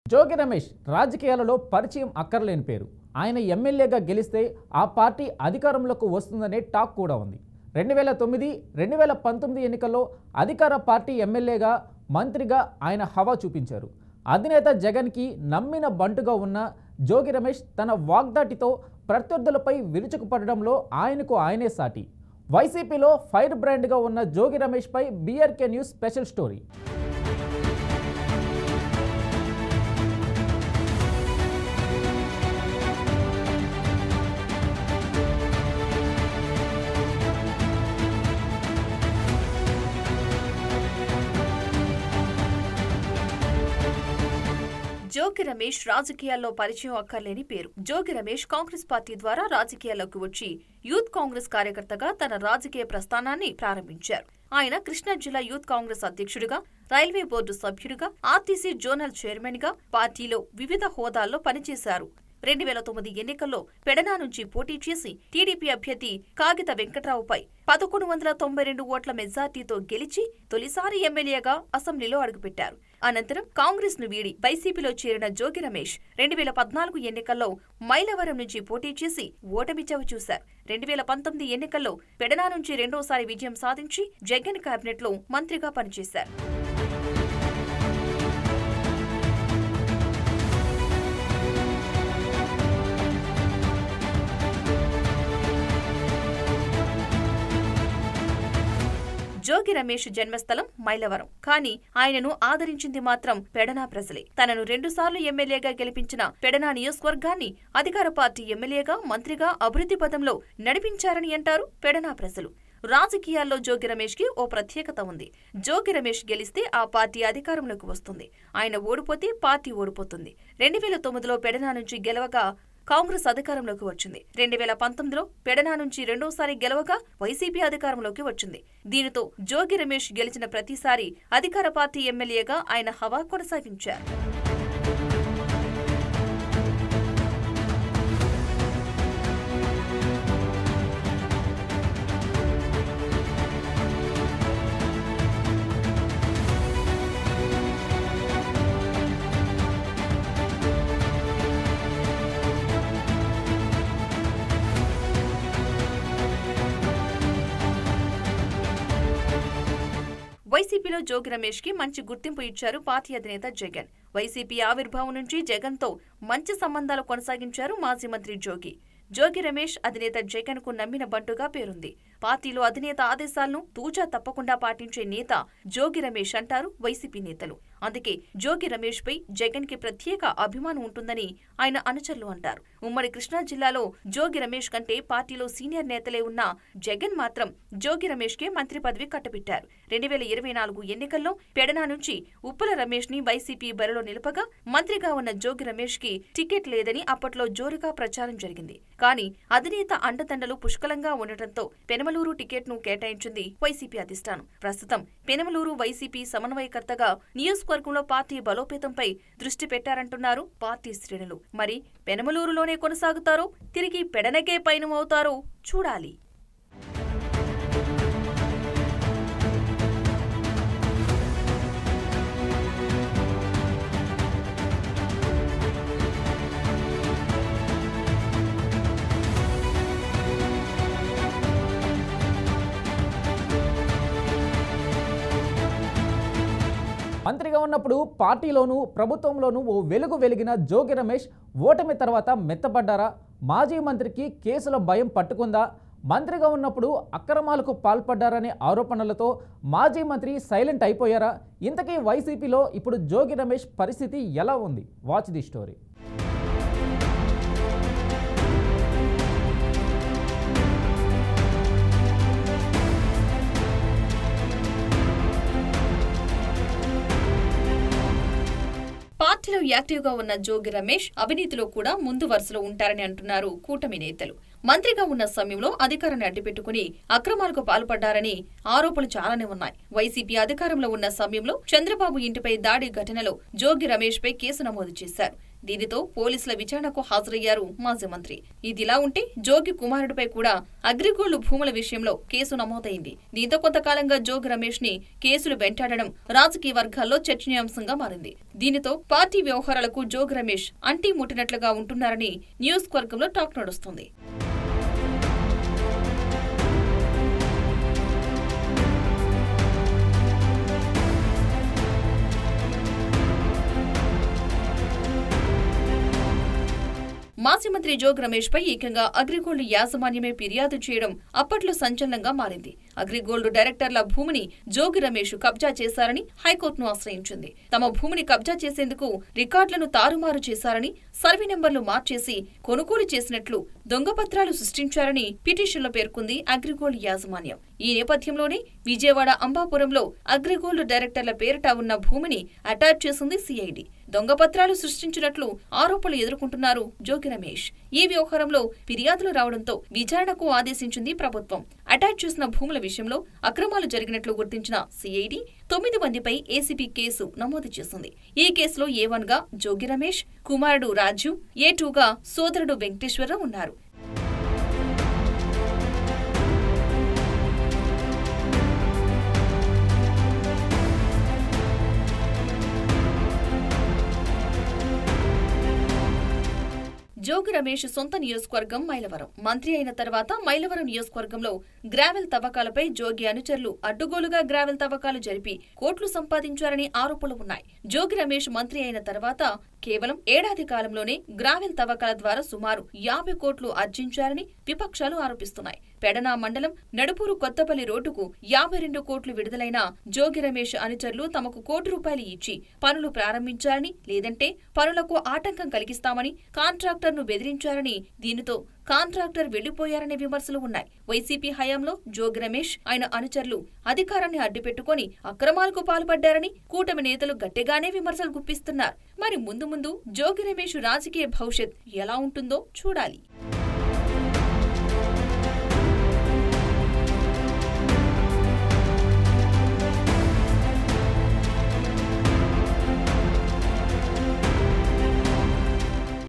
జోగి రమేష్ రాజకీయాలలో పరిచయం అక్కర్లేని పేరు. ఆయన ఎమ్మెల్యేగా గెలిస్తే ఆ పార్టీ అధికారంలోకి వస్తుందనే టాక్ కూడా ఉంది. 2009, 2019 ఎన్నికల్లో అధికార పార్టీ ఎమ్మెల్యేగా, మంత్రిగా ఆయన హవా చూపించారు. అధినేత జగన్కి నమ్మిన బంటుగా ఉన్న జోగి రమేష్ తన వాగ్దాటితో ప్రత్యర్థులపై విరుచుకుపడడంలో ఆయనకు ఆయనే సాటి. వైసీపీలో ఫైర్ బ్రాండ్గా ఉన్న జోగి రమేష్పై BRK news special story. Jogi Ramesh రాజకీయాల్లో పరిచయం అక్కర్లేని పేరు. జోగి రమేష్ కాంగ్రెస్ పార్టీ ద్వారా రాజకీయాల్లోకి వచ్చి యూత్ కాంగ్రెస్ కార్యకర్తగా తన రాజకీయ ప్రస్థానాన్ని ప్రారంభించారు. ఆయన కృష్ణా జిల్లా యూత్ కాంగ్రెస్ అధ్యక్షుడిగా, రైల్వే బోర్డు సభ్యుడిగా, ఆర్టీసీ జోనల్ చైర్మన్ గా పార్టీలో వివిధ హోదాల్లో పనిచేశారు. 2009 ఎన్నికల్లో పెడన నుంచి పోటీ చేసి టీడీపీ అభ్యర్థి కాగిత వెంకట్రావుపై 1192 ఓట్ల మెజార్టీతో గెలిచి తొలిసారి ఎమ్మెల్యేగా అసెంబ్లీలో అడుగుపెట్టారు. అనంతరం కాంగ్రెస్ ను వీడి వైసీపీలో చేరిన జోగి రమేష్ 2014 ఎన్నికల్లో మైలవరం నుంచి పోటీ చేసి ఓటమి చవిచూశారు. 2019 ఎన్నికల్లో పెడన నుంచి రెండోసారి విజయం సాధించి జగన్ కేబినెట్ లో మంత్రిగా పనిచేశారు. జోగి రమేష్ జన్మస్థలం మైలవరం. కానీ ఆయనను ఆదరించింది మాత్రం పెడన ప్రజలే. తనను 2 సార్లు ఎమ్మెల్యేగా గెలిపించిన పెడన నియోజకవర్గాన్ని అధికార పార్టీ ఎమ్మెల్యేగా, మంత్రిగా అభివృద్ధి పథంలో నడిపించారని అంటారు పెడన ప్రజలు. రాజకీయాల్లో జోగి రమేష్ కి ఓ ప్రత్యేకత ఉంది. జోగి రమేష్ గెలిస్తే ఆ పార్టీ అధికారంలోకి వస్తుంది. ఆయన ఓడిపోతే పార్టీ ఓడిపోతుంది. 2009లో పెడన నుంచి గెలవగా కాంగ్రెస్ అధికారంలోకి వచ్చింది. 2019లో పెడన నుంచి రెండోసారి గెలవగా వైసీపీ అధికారంలోకి వచ్చింది. దీనితో జోగి రమేష్ గెలిచిన ప్రతిసారి అధికార పార్టీ ఎమ్మెల్యేగా ఆయన హవా కొనసాగించారు. వైసీపీలో జోగి రమేష్ కి మంచి గుర్తింపు ఇచ్చారు పార్టీ అధినేత జగన్. వైసీపీ ఆవిర్భావం నుంచి జగన్ తో మంచి సంబంధాలు కొనసాగించారు మాజీ మంత్రి జోగి. జోగి రమేష్ అధినేత జగన్ కు నమ్మిన బంటుగా పేరుంది. పార్టీలో అధినేత ఆదేశాలను తూచా తప్పకుండా పాటించే నేత జోగి రమేష్ అంటారు వైసీపీ నేతలు. అందుకే జోగి రమేష్ పై జగన్ కి ప్రత్యేక అభిమానం ఉంటుందని ఆయన అనుచరులు అంటారు. ఉమ్మడి కృష్ణా జిల్లాలో జోగి రమేష్ కంటే పార్టీలో సీనియర్ నేతలే ఉన్నా జగన్ మాత్రం జోగి రమేష్ కే మంత్రి పదవి కట్టబెట్టారు. 2024 ఎన్నికల్లో పెడన నుంచి ఉప్పల రమేష్ ని వైసీపీ బరిలో నిలపగా మంత్రిగా ఉన్న జోగి రమేష్ కి టికెట్ లేదని అప్పట్లో జోరుగా ప్రచారం జరిగింది. కానీ అధినేత అండదండలు పుష్కలంగా ఉండటంతో పెనమలూరు టికెట్ ను కేటాయించింది వైసీపీ అధిష్టానం. ప్రస్తుతం పెనమలూరు వైసీపీ సమన్వయకర్తగా నియోజకవర్గంలో పార్టీ బలోపేతంపై దృష్టి పెట్టారంటున్నారు పార్టీ శ్రేణులు. మరి పెనమలూరులోనే కొనసాగుతారో తిరిగి పెడనకే పయనమవుతారో చూడాలి. మంత్రిగా ఉన్నప్పుడు పార్టీలోనూ ప్రభుత్వంలోనూ ఓ వెలుగు వెలిగిన జోగి రమేష్ ఓటమి తర్వాత మెత్తబడ్డారా? మాజీ మంత్రికి కేసుల భయం పట్టుకుందా? మంత్రిగా ఉన్నప్పుడు అక్రమాలకు పాల్పడ్డారనే ఆరోపణలతో మాజీ మంత్రి సైలెంట్ అయిపోయారా? ఇంతకీ వైసీపీలో ఇప్పుడు జోగి రమేష్ పరిస్థితి ఎలా ఉంది? Watch the story. పార్టీలో యాక్టివ్ గా ఉన్న జోగి రమేష్ అవినీతిలో కూడా ముందు వరుసలో ఉంటారని అంటున్నారు కూటమి నేతలు. మంత్రిగా ఉన్న సమయంలో అధికారాన్ని అడ్డుపెట్టుకుని అక్రమాలకు పాల్పడ్డారని ఆరోపణలు చాలానే ఉన్నాయి. వైసీపీ అధికారంలో ఉన్న సమయంలో చంద్రబాబు ఇంటిపై దాడి ఘటనలో జోగి రమేష్ పై కేసు నమోదు చేశారు. దీనితో పోలీసుల విచారణకు హాజరయ్యారు మాజీ మంత్రి. ఇదిలా ఉంటే జోగి కుమారుడిపై కూడా అగ్రిగోల్డ్ భూముల విషయంలో కేసు నమోదైంది. దీంతో కొంతకాలంగా జోగి రమేష్ ని కేసులు వెంటాడడం రాజకీయ వర్గాల్లో చర్చనీయాంశంగా మారింది. దీనితో పార్టీ వ్యవహారాలకు జోగి రమేష్ అంటీ ముట్టినట్లుగా ఉంటున్నారని నియోజకవర్గంలో టాక్ నడుస్తుంది. మాజీ మంత్రి జోగి రమేష్ పై ఏకంగా అగ్రిగోల్డ్ యాజమాన్యమే ఫిర్యాదు చేయడం అప్పట్లో సంచలనంగా మారింది. అగ్రిగోల్డ్ డైరెక్టర్ల భూమిని జోగి రమేష్ కబ్జా చేశారని హైకోర్టును ఆశ్రయించింది. తమ భూమిని కబ్జా చేసేందుకు రికార్డులను తారుమారు చేశారని, సర్వే నెంబర్లు మార్చేసి కొనుగోలు చేసినట్లు దొంగపత్రాలు సృష్టించారని పిటిషన్లో పేర్కొంది అగ్రిగోల్డ్ యాజమాన్యం. ఈ నేపథ్యంలోనే విజయవాడ అంబాపురంలో అగ్రిగోల్డ్ డైరెక్టర్ల పేరిట ఉన్న భూమిని అటాచ్ చేసింది సిఐడి. దొంగపత్రాలు సృష్టించినట్లు ఆరోపణలు ఎదుర్కొంటున్నారు జోగి రమేష్. ఈ వ్యవహారంలో ఫిర్యాదులు రావడంతో విచారణకు ఆదేశించింది ప్రభుత్వం. అటాచ్ చేసిన భూముల విషయంలో అక్రమాలు జరిగినట్లు గుర్తించిన సిఐడి 9 మందిపై ఏసీబీ కేసు నమోదు చేసింది. ఈ కేసులో A1 గా జోగి రమేష్, కుమారుడు రాజు, A2 గా సోదరుడు వెంకటేశ్వరరావు ఉన్నారు. జోగి రమేష్ సొంత నియోజకవర్గం మైలవరం. మంత్రి అయిన తర్వాత మైలవరం నియోజకవర్గంలో గ్రావెల్ తవ్వకాలపై జోగి అనుచరులు అడ్డుగోలుగా గ్రావెల్ తవ్వకాలు జరిపి కోట్లు సంపాదించారని ఆరోపణలు ఉన్నాయి. జోగి రమేష్ మంత్రి అయిన తర్వాత కేవలం ఏడాది కాలంలోనే గ్రావెల్ తవ్వకాల ద్వారా సుమారు 50 కోట్లు ఆర్జించారని విపక్షాలు ఆరోపిస్తున్నాయి. పెడన మండలం నడుపూరు కొత్తపల్లి రోడ్డుకు 52 కోట్లు విడుదలైన జోగి రమేష్ అనుచరులు తమకు ₹1 ఇచ్చి పనులు ప్రారంభించారని, లేదంటే పనులకు ఆటంకం కలిగిస్తామని కాంట్రాక్టర్ను బెదిరించారని, దీనితో కాంట్రాక్టర్ వెళ్లిపోయారనే విమర్శలు ఉన్నాయి. వైసీపీ హయాంలో జోగి రమేష్ ఆయన అనుచరులు అధికారాన్ని అడ్డుపెట్టుకుని అక్రమాలకు పాల్పడ్డారని కూటమి నేతలు గట్టిగానే విమర్శలు గుప్పిస్తున్నారు. మరి ముందు ముందు జోగి రమేష్ రాజకీయ భవిష్యత్ ఎలా ఉంటుందో చూడాలి.